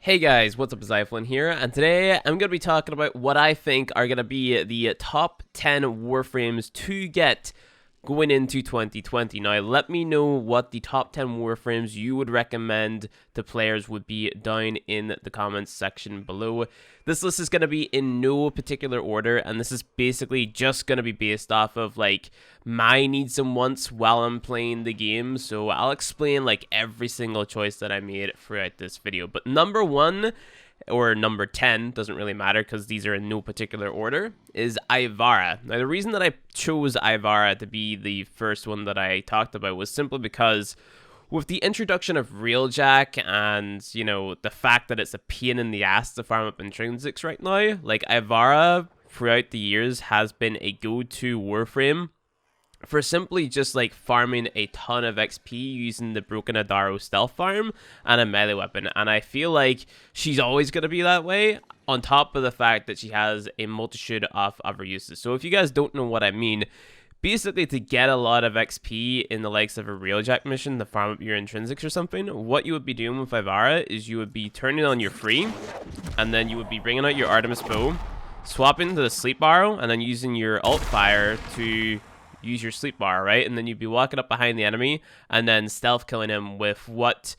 Hey guys, what's up, Zyflin here, and today I'm going to be talking about what I think are going to be the top 10 Warframes to get going into 2020. Now, let me know what the top 10 Warframes you would recommend to players would be down in the comments section below. This list is going to be in no particular order, and this is basically just going to be based off of, like, my needs and wants while I'm playing the game. So I'll explain, like, every single choice that I made throughout this video. But number 1... or number 10, doesn't really matter because these are in no particular order, is Ivara. Now, the reason that I chose Ivara to be the first one that I talked about was simply because with the introduction of Railjack and, you know, the fact that it's a pain in the ass to farm up intrinsics right now, like, Ivara throughout the years has been a go-to Warframe for simply just, like, farming a ton of XP using the Broken Adaro stealth farm and a melee weapon. And I feel like she's always going to be that way, on top of the fact that she has a multitude of other uses. So if you guys don't know what I mean, basically to get a lot of XP in the likes of a Railjack mission to farm up your intrinsics or something, what you would be doing with Ivara is you would be turning on your free, and then you would be bringing out your Artemis bow, swapping to the sleep arrow, and then using your alt fire to use your sleep bar, right? And then you'd be walking up behind the enemy and then stealth killing him with what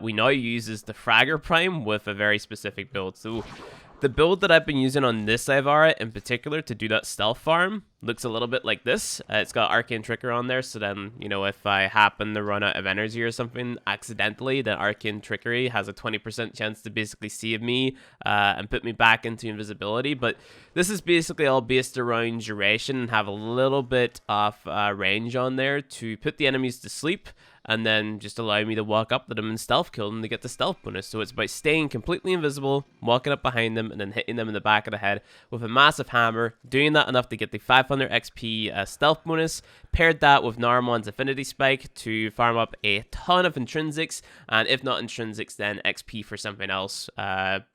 we now use is the Fragger Prime with a very specific build. So the build that I've been using on this Ivara in particular to do that stealth farm looks a little bit like this. It's got Arcane Trickery on there, so then, you know, if I happen to run out of energy or something accidentally, then Arcane Trickery has a 20% chance to basically save me and put me back into invisibility. But this is basically all based around duration and have a little bit of range on there to put the enemies to sleep, and then just allow me to walk up to them and stealth kill them to get the stealth bonus. So it's about staying completely invisible, walking up behind them, and then hitting them in the back of the head with a massive hammer, doing that enough to get the 500 XP stealth bonus, paired that with Naramon's Affinity Spike to farm up a ton of intrinsics, and if not intrinsics, then XP for something else,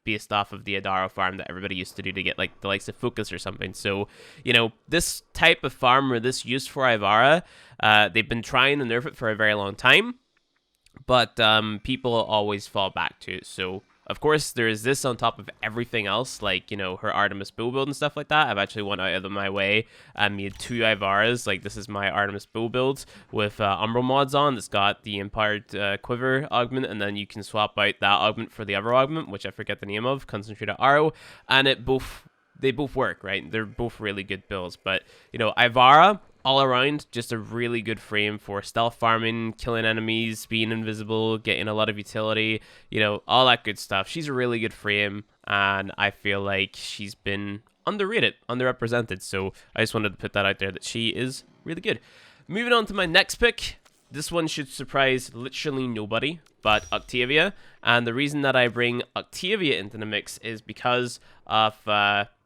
based off of the Adaro farm that everybody used to do to get, like, the likes of Focus or something. So, you know, this type of farm or this use for Ivara, they've been trying to nerf it for a very long time, but people always fall back to it. So, of course, there is this on top of everything else, like, you know, her Artemis bow build and stuff like that. I've actually went out of my way and made 2 Ivaras. Like, this is my Artemis bow build with Umbral mods on. It's got the Empowered Quiver augment, and then you can swap out that augment for the other augment, which I forget the name of, Concentrated Arrow, and they both work, right? They're both really good builds. But, you know, Ivara, all around, just a really good frame for stealth farming, killing enemies, being invisible, getting a lot of utility, you know, all that good stuff. She's a really good frame, and I feel like she's been underrated, underrepresented. So I just wanted to put that out there that she is really good. Moving on to my next pick. This one should surprise literally nobody but Octavia. And the reason that I bring Octavia into the mix is because of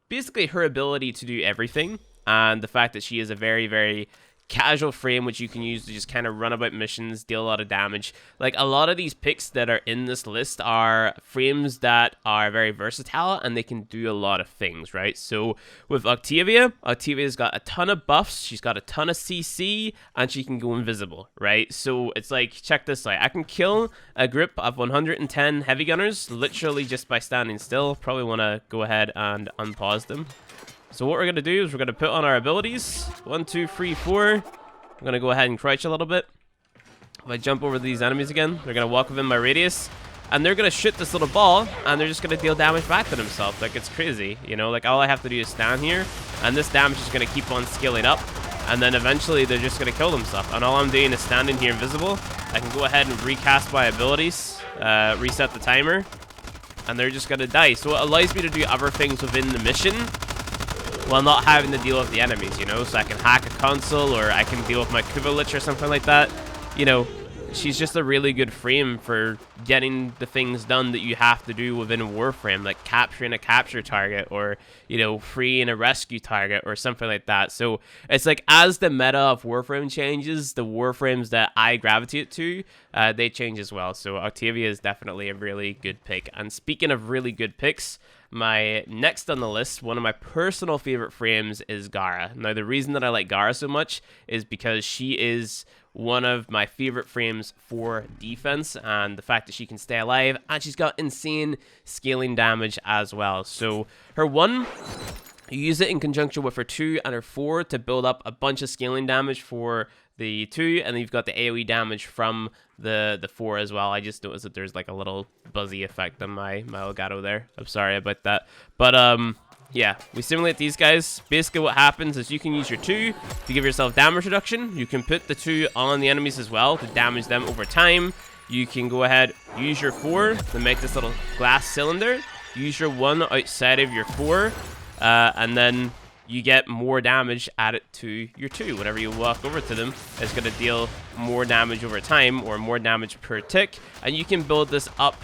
basically her ability to do everything, and the fact that she is a very, very casual frame which you can use to just kind of run about missions, deal a lot of damage. Like, a lot of these picks that are in this list are frames that are very versatile and they can do a lot of things, right? So with Octavia's got a ton of buffs, she's got a ton of CC, and she can go invisible, right? So it's like, check this out. I can kill a group of 110 heavy gunners literally just by standing still. Probably want to go ahead and unpause them. So what we're going to do is we're going to put on our abilities. 1, 2, 3, 4. I'm going to go ahead and crouch a little bit. If I jump over these enemies again, they're going to walk within my radius. And they're going to shoot this little ball, and they're just going to deal damage back to themselves. Like, it's crazy, you know? Like, all I have to do is stand here, and this damage is going to keep on scaling up. And then eventually they're just going to kill themselves. And all I'm doing is standing here invisible. I can go ahead and recast my abilities, reset the timer, and they're just going to die. So it allows me to do other things within the mission while not having to deal with the enemies, you know? So I can hack a console, or I can deal with my Kubelich or something like that. You know, she's just a really good frame for getting the things done that you have to do within a Warframe, like capturing a capture target, or, you know, freeing a rescue target or something like that. So it's like, as the meta of Warframe changes, the Warframes that I gravitate to, they change as well. So Octavia is definitely a really good pick. And speaking of really good picks, my next on the list, one of my personal favorite frames, is Gara. Now, the reason that I like Gara so much is because she is one of my favorite frames for defense, and the fact that she can stay alive, and she's got insane scaling damage as well. So her 1, you use it in conjunction with her 2 and her 4 to build up a bunch of scaling damage for the 2, and then you've got the AoE damage from the 4 as well. I just noticed that there's like a little buzzy effect on my Elgato there. I'm sorry about that. But yeah, we simulate these guys. Basically what happens is you can use your 2 to give yourself damage reduction. You can put the 2 on the enemies as well to damage them over time. You can go ahead, use your 4 to make this little glass cylinder. Use your 1 outside of your 4, and then you get more damage added to your 2. Whenever you walk over to them, it's going to deal more damage over time, or more damage per tick. And you can build this up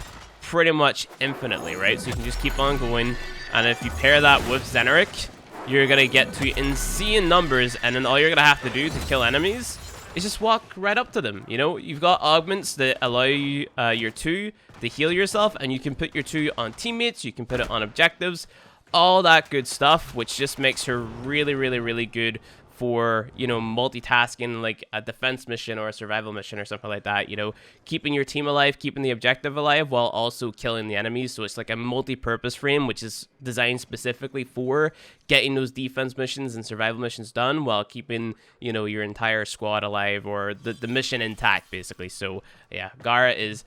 pretty much infinitely, right? So you can just keep on going. And if you pair that with Zeneric, you're going to get to insane numbers. And then all you're going to have to do to kill enemies is just walk right up to them. You know, you've got augments that allow you, your 2 to heal yourself. And you can put your 2 on teammates. You can put it on objectives. All that good stuff, which just makes her really, really, really good for, you know, multitasking like a defense mission or a survival mission or something like that. You know, keeping your team alive, keeping the objective alive while also killing the enemies. So it's like a multi-purpose frame, which is designed specifically for getting those defense missions and survival missions done while keeping, you know, your entire squad alive, or the mission intact, basically. So yeah, Gara is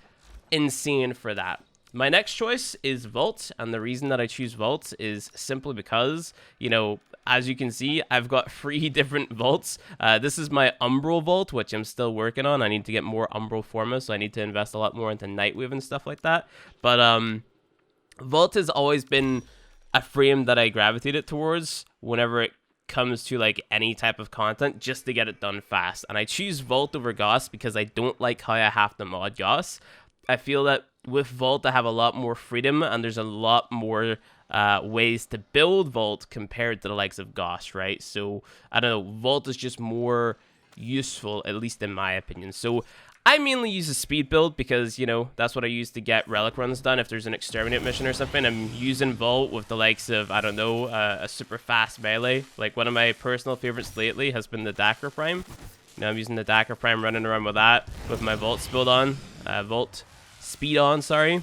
insane for that. My next choice is Vault, and the reason that I choose Vault is simply because, you know, as you can see, I've got 3 different vaults. This is my Umbral vault, which I'm still working on. I need to get more Umbral Forma, so I need to invest a lot more into Nightwave and stuff like that. But Vault has always been a frame that I gravitated towards whenever it comes to like any type of content, just to get it done fast. And I choose Vault over Gauss because I don't like how I have to mod Gauss. I feel that with Vault, I have a lot more freedom, and there's a lot more ways to build Vault compared to the likes of Gauss, right? So, I don't know, Vault is just more useful, at least in my opinion. So, I mainly use a speed build because, you know, that's what I use to get relic runs done. If there's an exterminate mission or something, I'm using Vault with the likes of, I don't know, a super fast melee. Like, one of my personal favorites lately has been the Dakar Prime. You know, I'm using the Dakar Prime, running around with that, with my Vault speed on, sorry.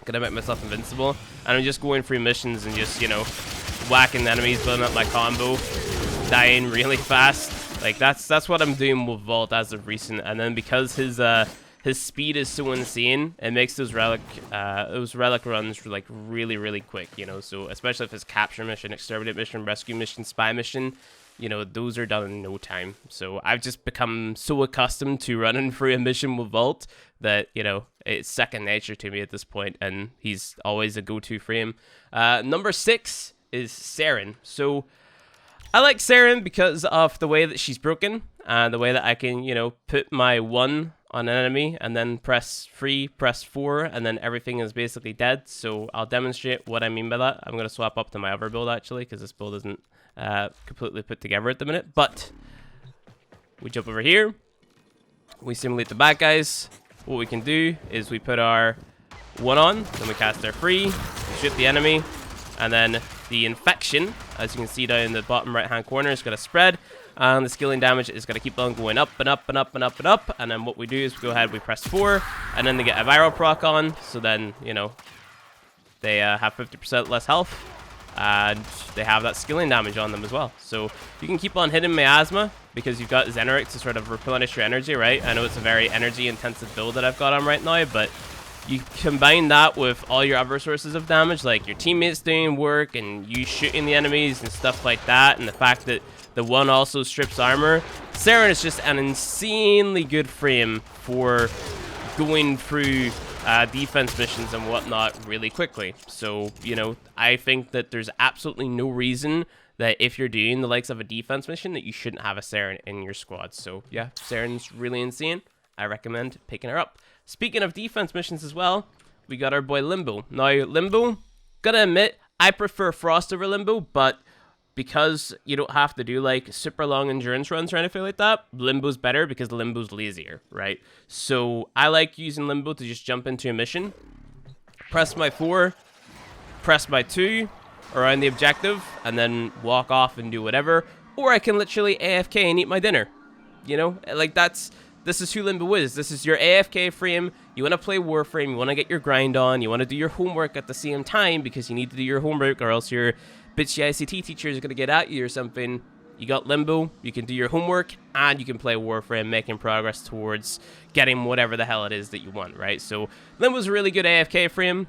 Gonna make myself invincible. And I'm just going through missions and just, you know, whacking the enemies, building up my combo, dying really fast. Like, that's what I'm doing with Vault as of recent. And then because his speed is so insane, it makes those relic runs like really, really quick, you know. So especially if it's capture mission, exterminate mission, rescue mission, spy mission, you know, those are done in no time. So I've just become so accustomed to running through a mission with Vault that, you know, it's second nature to me at this point, and he's always a go-to frame. Number 6 is Sarin. So I like Sarin because of the way that she's broken, and the way that I can, you know, put my 1 on an enemy and then press 3, press 4, and then everything is basically dead. So I'll demonstrate what I mean by that. I'm going to swap up to my other build, actually, because this build isn't completely put together at the minute. But we jump over here, we simulate the bad guys. What we can do is we put our 1 on, then we cast our 3, shoot the enemy, and then the infection, as you can see down in the bottom right hand corner, is going to spread, and the skilling damage is going to keep on going up and up and up and up and up. And then what we do is we go ahead, we press 4, and then they get a Ivara proc on, so then, you know, they have 50% less health, and they have that skilling damage on them as well. So you can keep on hitting Miasma because you've got Zeneric to sort of replenish your energy, right? I know it's a very energy intensive build that I've got on right now, but you combine that with all your other sources of damage, like your teammates doing work and you shooting the enemies and stuff like that, and the fact that the 1 also strips armor. Sarin is just an insanely good frame for going through defense missions and whatnot really quickly. So, you know, I think that there's absolutely no reason that if you're doing the likes of a defense mission that you shouldn't have a Sarin in your squad. So yeah, Sarin's really insane. I recommend picking her up. Speaking of defense missions as well, we got our boy Limbo. Now, Limbo, gotta admit, I prefer Frost over Limbo, but because you don't have to do like super long endurance runs or anything like that, Limbo's better because Limbo's lazier, right? So I like using Limbo to just jump into a mission, press my 4, press my 2 around the objective, and then walk off and do whatever. Or I can literally AFK and eat my dinner. you know, like this is who Limbo is. This is your AFK frame. You want to play Warframe. You want to get your grind on. You want to do your homework at the same time because you need to do your homework or else your bitchy ICT teacher is going to get at you or something. You got Limbo. You can do your homework and you can play Warframe, making progress towards getting whatever the hell it is that you want, right? So Limbo's a really good AFK frame.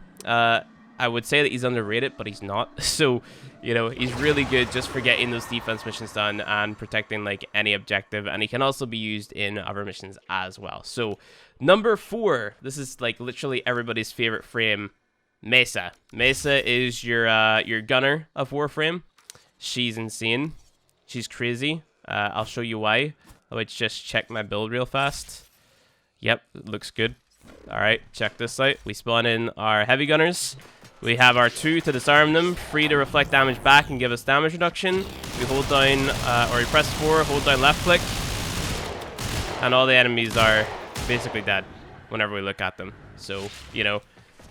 I would say that he's underrated, but he's not. So, you know, he's really good just for getting those defense missions done and protecting, like, any objective. And he can also be used in other missions as well. So, number 4. This is, like, literally everybody's favorite frame. Mesa. Mesa is your gunner of Warframe. She's insane. She's crazy. I'll show you why. Let's just check my build real fast. Yep, it looks good. Alright, check this out. We spawn in our heavy gunners. We have our 2 to disarm them, 3 to reflect damage back and give us damage reduction. We hold down, or we press 4, hold down left click. And all the enemies are basically dead whenever we look at them. So, you know,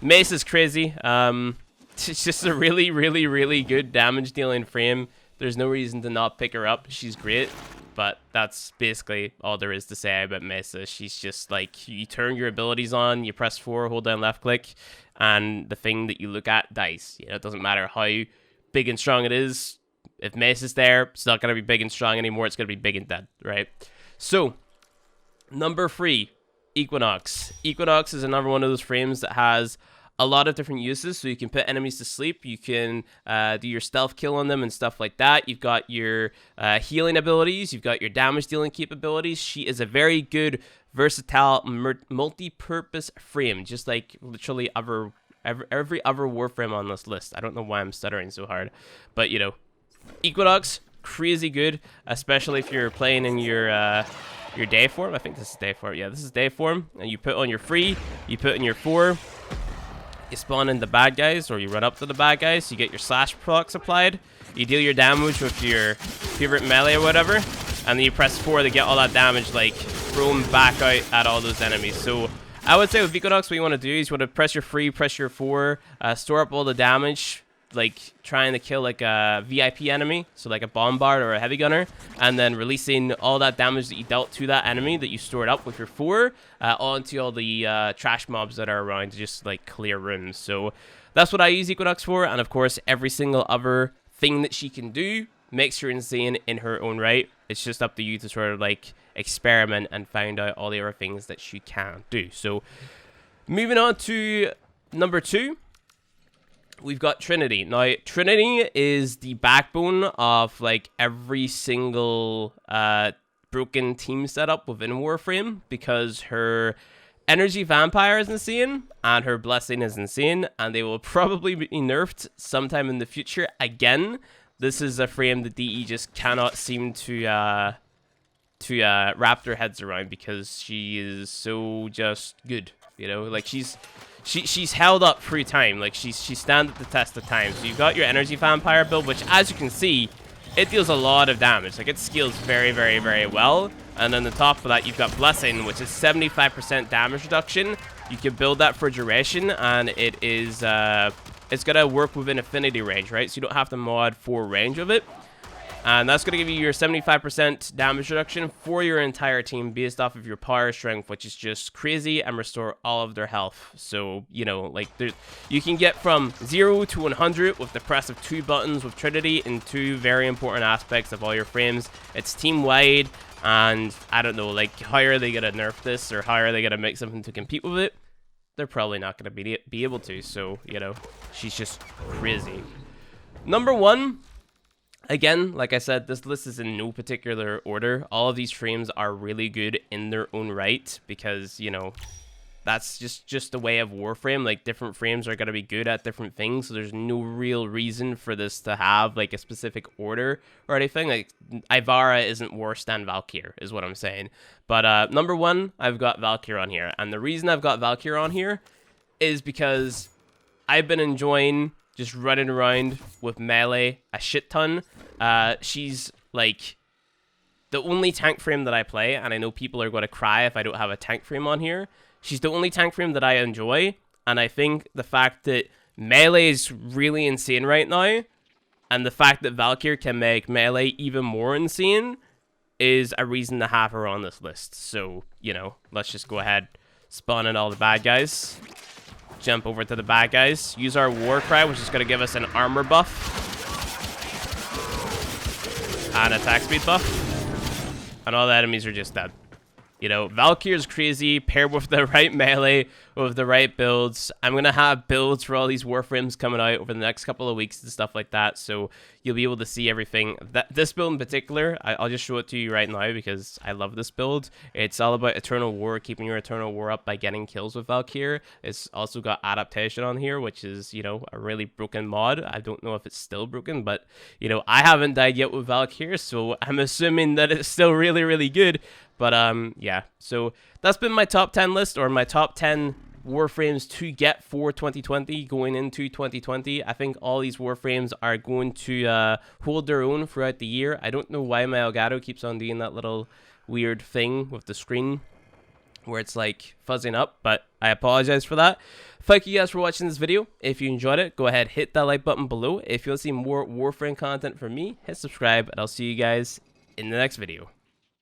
Mace is crazy. It's just a really, really, really good damage dealing frame. There's no reason to not pick her up. She's great. But that's basically all there is to say about Mesa. She's just like, you turn your abilities on, you press 4, hold down left click, and the thing that you look at dies. You know, it doesn't matter how big and strong it is. If Mesa's there, it's not going to be big and strong anymore. It's going to be big and dead, right? So, number 3, Equinox. Equinox is another one of those frames that has a lot of different uses. So you can put enemies to sleep, you can do your stealth kill on them and stuff like that. You've got your healing abilities, you've got your damage dealing capabilities. She is a very good, versatile, multi-purpose frame, just like literally every other Warframe on this list. I don't know why I'm stuttering so hard, but you know, Equinox, crazy good, especially if you're playing in your day form. I think this is day form. Yeah, this is day form. And you put on your 3, you put in your 4. You spawn in the bad guys, or you run up to the bad guys, you get your slash procs applied, you deal your damage with your favorite melee or whatever, and then you press 4 to get all that damage, like, thrown back out at all those enemies. So, I would say with Equinox, what you want to do is you want to press your 3, press your 4, store up all the damage, like, trying to kill, like, a VIP enemy, so like a bombard or a heavy gunner, and then releasing all that damage that you dealt to that enemy that you stored up with your 4, onto all the trash mobs that are around to just, like, clear rooms. So that's what I use Equinox for, and of course, every single other thing that she can do makes her insane in her own right. It's just up to you to sort of, like, experiment and find out all the other things that she can do. So, moving on to number 2. We've got Trinity. Now, Trinity is the backbone of, like, every single broken team setup within Warframe, because her energy vampire is insane, and her blessing is insane, and they will probably be nerfed sometime in the future again. This is a frame that DE just cannot seem to wrap their heads around, because she is so just good, you know? Like, she's held up through time. Like, she stands at the test of time. So you've got your energy vampire build, which, as you can see, it deals a lot of damage. Like, it scales very, very, very well. And then on top of that, you've got blessing, which is 75% damage reduction. You can build that for duration, and it is it's gonna work within affinity range, right? So you don't have to mod for range of it. And that's going to give you your 75% damage reduction for your entire team based off of your power strength, which is just crazy, and restore all of their health. So, you know, like, you can get from 0 to 100 with the press of 2 buttons with Trinity in 2 very important aspects of all your frames. It's team-wide, and I don't know, like, how are they going to nerf this, or how are they going to make something to compete with it? They're probably not going to be able to, so, you know, she's just crazy. Number 1... Again, like I said, this list is in no particular order. All of these frames are really good in their own right, because, you know, that's just the way of Warframe. Like, different frames are going to be good at different things, so there's no real reason for this to have, like, a specific order or anything. Like, Ivara isn't worse than Valkyr, is what I'm saying. But number 1, I've got Valkyr on here. And the reason I've got Valkyr on here is because I've been enjoying just running around with melee a shit ton. She's, like, the only tank frame that I play, and I know people are going to cry if I don't have a tank frame on here. She's the only tank frame that I enjoy, and I think the fact that melee is really insane right now, and the fact that Valkyr can make melee even more insane, is a reason to have her on this list. So, you know, let's just go ahead, spawn in all the bad guys. Jump over to the bad guys. Use our war cry, which is going to give us an armor buff. And attack speed buff. And all the enemies are just dead. You know, Valkyr is crazy, paired with the right melee, with the right builds. I'm going to have builds for all these Warframes coming out over the next couple of weeks and stuff like that, so you'll be able to see everything. This build in particular, I'll just show it to you right now because I love this build. It's all about Eternal War, keeping your Eternal War up by getting kills with Valkyr. It's also got Adaptation on here, which is, you know, a really broken mod. I don't know if it's still broken, but, you know, I haven't died yet with Valkyr, so I'm assuming that it's still really, really good. But, yeah, so that's been my top 10 list, or my top 10 Warframes to get for 2020, going into 2020. I think all these Warframes are going to hold their own throughout the year. I don't know why my Elgato keeps on doing that little weird thing with the screen where it's like fuzzing up, but I apologize for that. Thank you guys for watching this video. If you enjoyed it, go ahead, hit that like button below. If you want to see more Warframe content from me, hit subscribe, and I'll see you guys in the next video.